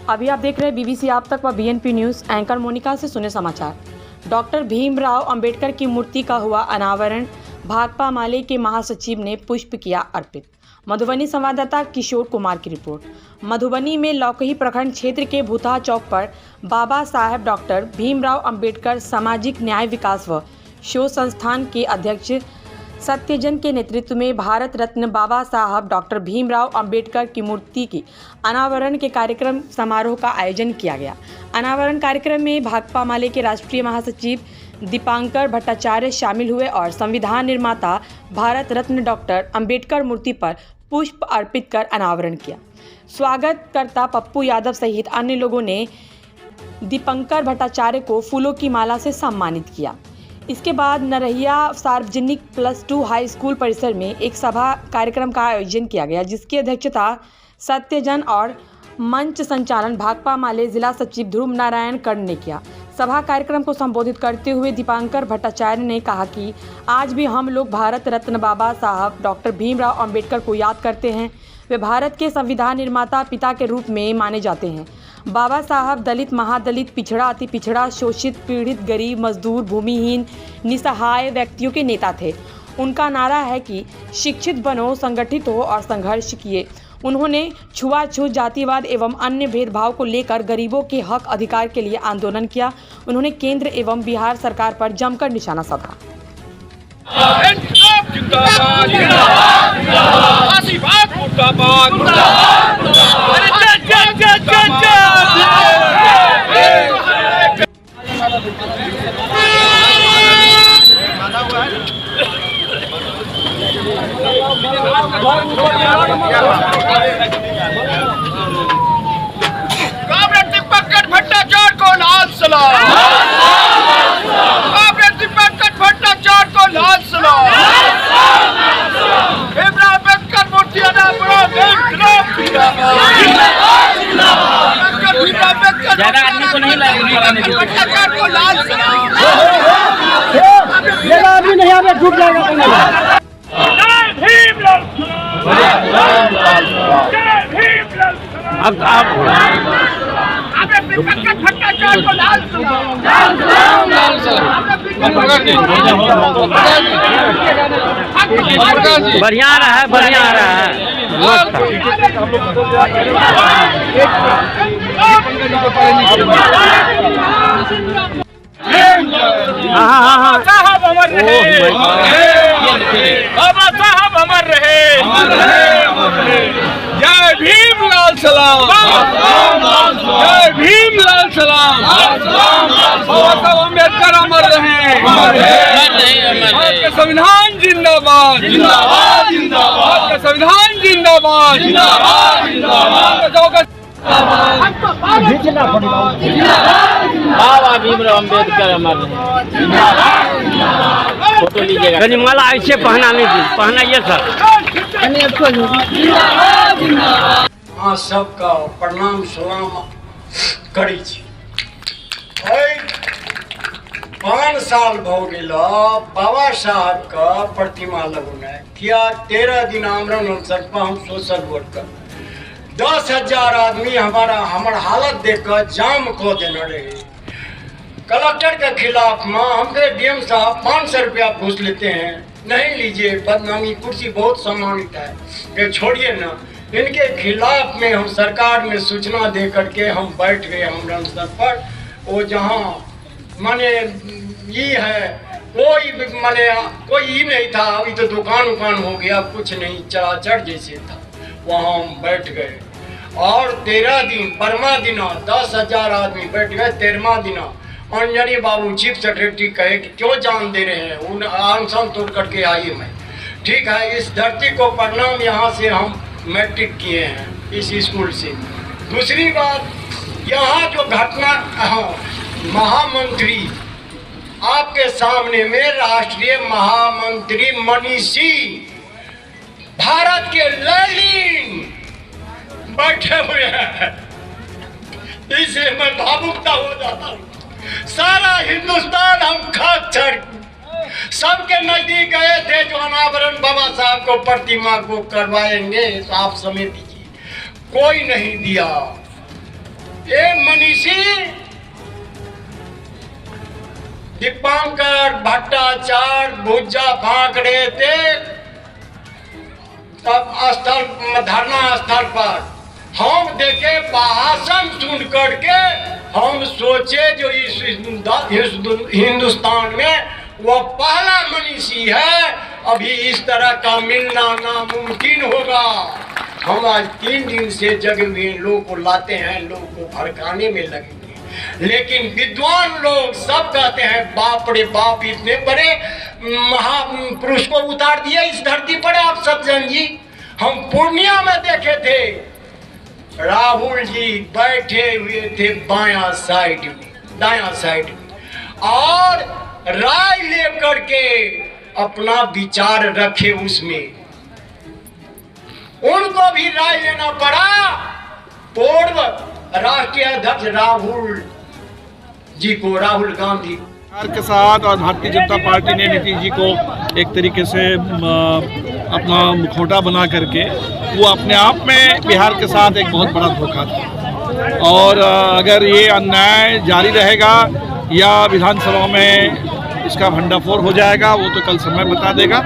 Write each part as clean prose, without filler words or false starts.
अभी आप देख रहे हैं बीबीसी आप तक व बीएनपी न्यूज़। एंकर मोनिका से सुने समाचार। डॉक्टर भीमराव अंबेडकर की मूर्ति का हुआ अनावरण। भाकपा माले के महासचिव ने पुष्प किया अर्पित। मधुबनी संवाददाता किशोर कुमार की रिपोर्ट। मधुबनी में लौकही प्रखंड क्षेत्र के भूतहा चौक पर बाबा साहेब डॉक्टर भीमराव अंबेडकर सामाजिक न्याय विकास व शोध संस्थान के अध्यक्ष सत्यजन के नेतृत्व में भारत रत्न बाबा साहब डॉक्टर भीमराव अंबेडकर की मूर्ति की अनावरण के कार्यक्रम समारोह का आयोजन किया गया। अनावरण कार्यक्रम में भाकपा माले के राष्ट्रीय महासचिव दीपांकर भट्टाचार्य शामिल हुए और संविधान निर्माता भारत रत्न डॉक्टर अंबेडकर मूर्ति पर पुष्प अर्पित कर अनावरण किया। स्वागतकर्ता पप्पू यादव सहित अन्य लोगों ने दीपांकर भट्टाचार्य को फूलों की माला से सम्मानित किया। इसके बाद नरहिया सार्वजनिक +2 हाई स्कूल परिसर में एक सभा कार्यक्रम का आयोजन किया गया, जिसकी अध्यक्षता सत्यजन और मंच संचालन भाकपा माले जिला सचिव ध्रुव नारायण कर्ण ने किया। सभा कार्यक्रम को संबोधित करते हुए दीपांकर भट्टाचार्य ने कहा कि आज भी हम लोग भारत रत्न बाबा साहब डॉक्टर भीमराव अंबेडकर को याद करते हैं। वे भारत के संविधान निर्माता पिता के रूप में माने जाते हैं। बाबा साहब दलित, महादलित, पिछड़ा, अति पिछड़ा, शोषित, पीड़ित, गरीब, मजदूर, भूमिहीन, निसहाय व्यक्तियों के नेता थे। उनका नारा है कि शिक्षित बनो, संगठित हो और संघर्ष किए। उन्होंने छुआछूत, जातिवाद एवं अन्य भेदभाव को लेकर गरीबों के हक अधिकार के लिए आंदोलन किया। उन्होंने केंद्र एवं बिहार सरकार पर जमकर निशाना साधा। दीपांकर भट्टाचार्य को लाल सलाम। दीपांकर भट्टाचार्य को लाल सलाम। भीमराव अंबेडकर मूर्ति भट्टाचार्य को लाल सलाम। आदमी नहीं आवे डूब जाएगा। बढ़िया रहा है, बढ़िया रहा है। हाँ साहब अमर रहे, बाबा साहब अमर रहे। जय भीम लाल सलाम। जय भीम लाल सलाम। बाबा साहब अम्बेडकर अमर रहे। भारत का संविधान जिंदाबाद, जिंदाबाद, जिंदाबाद। का संविधान जिंदाबाद, जिंदाबाद, जिंदाबाद। बाबा भीमराव अंबेडकर अमर रहे। फोटो लीजिएगा। गनीमाला ऐसे पहना नहीं थी, पहनाइए सर। अहाँ सबका प्रणाम सलाम करै छी। 5 साल भ गेल बाबा साहब का प्रतिमा लगौने। किया 13 दिन आमरण अवसर पर हम सोशल वर्कर 10,000 आदमी हमर हालत देख कर जाम को देने रहे। कलेक्टर के खिलाफ में हमसे डीएम साहब 500 रुपया घूस लेते हैं। नहीं लीजिए, बदनामी, कुर्सी बहुत सम्मानित है, ये छोड़िए ना। इनके खिलाफ में हम सरकार में सूचना दे करके हम बैठ गए हम स्तर पर। वो जहाँ माने ये है कोई माने कोई ही नहीं था। अभी तो दुकान उकान हो गया, कुछ नहीं, चराचर जैसे था। वहाँ हम बैठ गए और 13 दिन परमा दिना 10,000 आदमी बैठ गए। 13वां दिना अंजनी बाबू चीफ सेक्रेटरी कहे कि क्यों जान दे रहे हैं, उन अनशन तोड़ करके आइए। मैं ठीक है, इस धरती को प्रणाम। यहाँ से हम मैट्रिक किए हैं इस स्कूल से। दूसरी बात, यहाँ जो घटना, महामंत्री आपके सामने में राष्ट्रीय महामंत्री मनीषी भारत के लेनिन बैठे हुए हैं। इसे मैं भावुकता हो जाता हूँ। सारा हिंदुस्तान हम खाक चढ़ सबके नजदीक गए थे जो अनावरण बाबा साहब को प्रतिमा को करवाएंगे, तो आप समय दीजिए, कोई नहीं दिया। ये मनीषी दीपांकर भट्टाचार्य भुज्जा फाँक रहे थे तब स्थल धरना स्थल पर हम देखे भाषण सुन करके हम सोचे जो इस हिंदुस्तान में वो पहला मनीषी है, अभी इस तरह का मिलना नामुमकिन होगा। हम आज 3 दिन से जगह में लोगों को लाते हैं, लोगों को भड़काने में लगेंगे, लेकिन विद्वान लोग सब कहते हैं बाप रे बाप, इतने बड़े महापुरुष को उतार दिया इस धरती पर। आप सज्जन जी, हम पूर्णिया में देखे थे, राहुल जी बैठे हुए थे बायां साइड में, दायां साइड में, और राय लेकर के अपना विचार रखे उसमें। उनको भी राय लेना पड़ा पूर्व राष्ट्रीय अध्यक्ष राहुल जी को, राहुल गांधी सरकार के साथ। और भारतीय जनता पार्टी ने नीतीश जी को एक तरीके से अपना मुखौटा बना करके, वो अपने आप में बिहार के साथ एक बहुत बड़ा धोखा था। और अगर ये अन्याय जारी रहेगा या विधानसभा में इसका भंडाफोड़ हो जाएगा, वो तो कल समय बता देगा।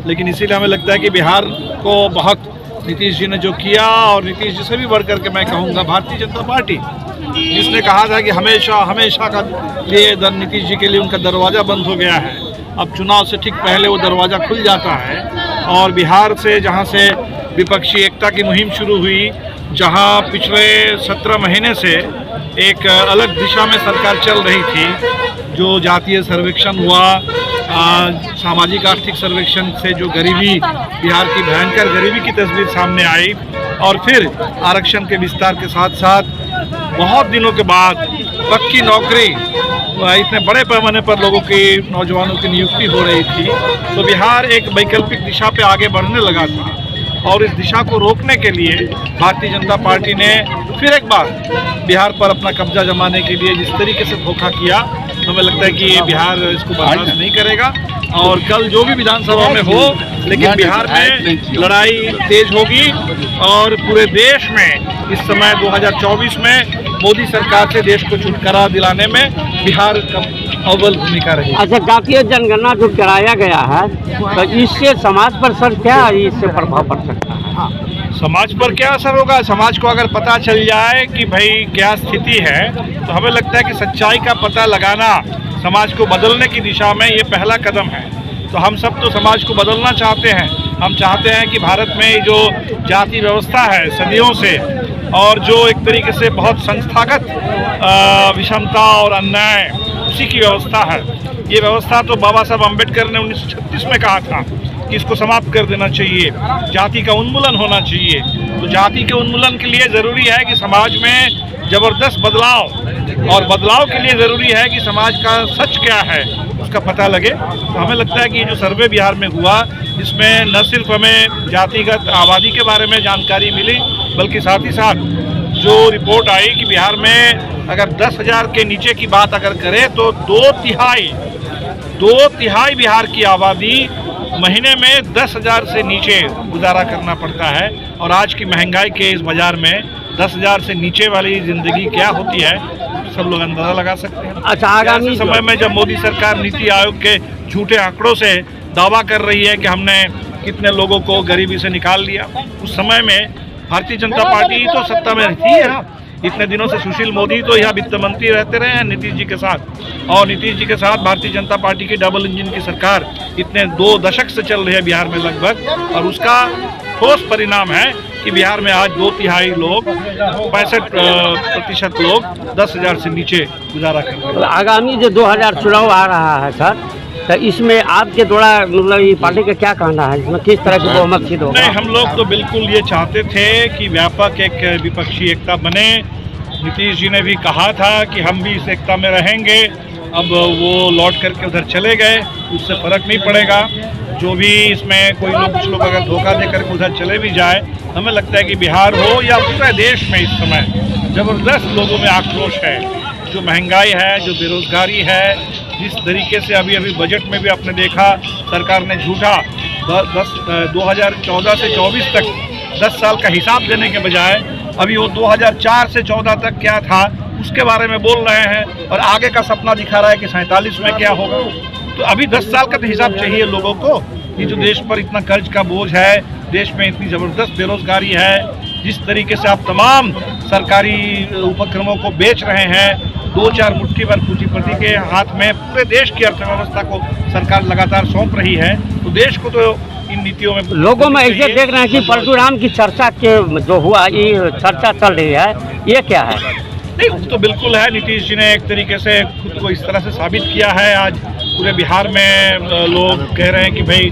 लेकिन इसीलिए हमें लगता है कि बिहार को बहुत नीतीश जी ने जो किया, और नीतीश जी से भी बढ़ करके मैं कहूँगा भारतीय जनता पार्टी, जिसने कहा था कि हमेशा हमेशा का लिए नीतीश जी के लिए उनका दरवाज़ा बंद हो गया है, अब चुनाव से ठीक पहले वो दरवाज़ा खुल जाता है। और बिहार से जहाँ से विपक्षी एकता की मुहिम शुरू हुई, जहाँ पिछले 17 महीने से एक अलग दिशा में सरकार चल रही थी, जो जातीय सर्वेक्षण हुआ, सामाजिक आर्थिक सर्वेक्षण से जो गरीबी, बिहार की भयंकर गरीबी की तस्वीर सामने आई, और फिर आरक्षण के विस्तार के साथ साथ बहुत दिनों के बाद पक्की नौकरी, इतने बड़े पैमाने पर लोगों की, नौजवानों की नियुक्ति हो रही थी, तो बिहार एक वैकल्पिक दिशा पे आगे बढ़ने लगा था। और इस दिशा को रोकने के लिए भारतीय जनता पार्टी ने फिर एक बार बिहार पर अपना कब्जा जमाने के लिए जिस तरीके से धोखा किया, हमें लगता है कि ये बिहार इसको बर्दाश्त नहीं करेगा। और कल जो भी विधानसभा में हो, लेकिन बिहार में लड़ाई तेज होगी। और पूरे देश में इस समय 2024 में मोदी सरकार से देश को छुटकारा दिलाने में बिहार का अव्वल भूमिका रही। अच्छा, जातीय जनगणना जो कराया गया है, तो इससे समाज पर सर क्या इससे प्रभाव पड़ सकता है? समाज पर क्या असर होगा? समाज को अगर पता चल जाए कि भाई क्या स्थिति है, तो हमें लगता है कि सच्चाई का पता लगाना समाज को बदलने की दिशा में ये पहला कदम है। तो हम सब तो समाज को बदलना चाहते हैं। हम चाहते हैं कि भारत में जो जाति व्यवस्था है सदियों से, और जो एक तरीके से बहुत संस्थागत विषमता और अन्याय, उसी की व्यवस्था है। ये व्यवस्था तो बाबा साहब अम्बेडकर ने 1936 में कहा था कि इसको समाप्त कर देना चाहिए, जाति का उन्मूलन होना चाहिए। तो जाति के उन्मूलन के लिए ज़रूरी है कि समाज में ज़बरदस्त बदलाव, और बदलाव के लिए ज़रूरी है कि समाज का सच क्या है उसका पता लगे। तो हमें लगता है कि ये जो सर्वे बिहार में हुआ, इसमें न सिर्फ हमें जातिगत आबादी के बारे में जानकारी मिली, बल्कि साथ ही साथ जो रिपोर्ट आई कि बिहार में अगर 10,000 के नीचे की बात अगर करें, तो दो तिहाई बिहार की आबादी महीने में 10,000 से नीचे गुजारा करना पड़ता है। और आज की महंगाई के इस बाज़ार में 10,000 से नीचे वाली ज़िंदगी क्या होती है, सब लोग अंदाज़ा लगा सकते हैं। अच्छा, आगामी समय में जब मोदी सरकार नीति आयोग के झूठे आंकड़ों से दावा कर रही है कि हमने कितने लोगों को गरीबी से निकाल लिया, उस समय में भारतीय जनता पार्टी तो सत्ता में रहती है। इतने दिनों से सुशील मोदी तो यहाँ वित्त मंत्री रहते रहे हैं नीतीश जी के साथ, और नीतीश जी के साथ भारतीय जनता पार्टी की डबल इंजन की सरकार इतने 2 दशक से चल रही है बिहार में लगभग। और उसका ठोस परिणाम है कि बिहार में आज 2 तिहाई लोग, 65% लोग 10,000 से नीचे गुजारा कर रहे हैं। आगामी जो 2000 चुनाव आ रहा है सर, तो इसमें आपके द्वारा मतलब ये पार्टी का क्या कहना है, इसमें किस तरह की बहुमत सिद्ध होगा? नहीं, हम लोग तो बिल्कुल ये चाहते थे कि व्यापक एक विपक्षी एकता बने। नीतीश जी ने भी कहा था कि हम भी इस एकता में रहेंगे। अब वो लौट करके उधर चले गए, उससे फ़र्क नहीं पड़ेगा। जो भी इसमें कोई लोग, कुछ लोग अगर धोखा दे करके उधर चले भी जाए, हमें लगता है कि बिहार हो या पूरे देश में इस समय ज़बरदस्त लोगों में आक्रोश है। जो महंगाई है, जो बेरोजगारी है, जिस तरीके से अभी बजट में भी आपने देखा, सरकार ने झूठा 2014 से 24 तक 10 साल का हिसाब देने के बजाय अभी वो 2004 से 14 तक क्या था उसके बारे में बोल रहे हैं और आगे का सपना दिखा रहा है कि 47 में क्या होगा। तो अभी 10 साल का तो हिसाब चाहिए लोगों को। ये जो देश पर इतना कर्ज का बोझ है, देश में इतनी ज़बरदस्त बेरोजगारी है, जिस तरीके से आप तमाम सरकारी उपक्रमों को बेच रहे हैं, 2-4 मुट्ठी भर पूंजीपति के हाथ में पूरे देश की अर्थव्यवस्था को सरकार लगातार सौंप रही है, तो देश को तो इन नीतियों में लोगों में ऐसे देख रहे हैं कि परशुराम की चर्चा के जो हुआ, ये चर्चा चल रही है, ये क्या है? नहीं, वो तो बिल्कुल है। नीतीश जी ने एक तरीके से खुद को इस तरह से साबित किया है। आज पूरे बिहार में लोग कह रहे हैं कि भाई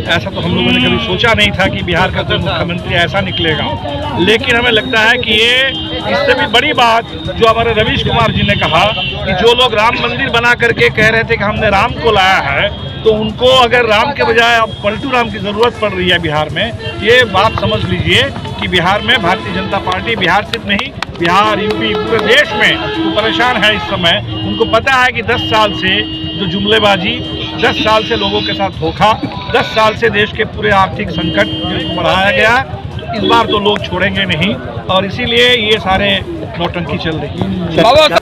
ऐसा तो हम लोगों ने कभी सोचा नहीं था कि बिहार का कोई मुख्यमंत्री ऐसा निकलेगा। लेकिन हमें लगता है कि ये इससे भी बड़ी बात जो हमारे रवीश कुमार जी ने कहा कि जो लोग राम मंदिर बना करके कह रहे थे कि हमने राम को लाया है, तो उनको अगर राम के बजाय अब पलटू राम की ज़रूरत पड़ रही है बिहार में, ये बात समझ लीजिए कि बिहार में भारतीय जनता पार्टी, बिहार सिर्फ नहीं, बिहार, यूपी, पूरे देश में वो परेशान है इस समय। उनको पता है कि 10 साल से जो जुमलेबाजी, 10 साल से लोगों के साथ धोखा, 10 साल से देश के पूरे आर्थिक संकट जिनको बढ़ाया गया, तो इस बार तो लोग छोड़ेंगे नहीं और इसीलिए ये सारे नौटंकी चल रही है।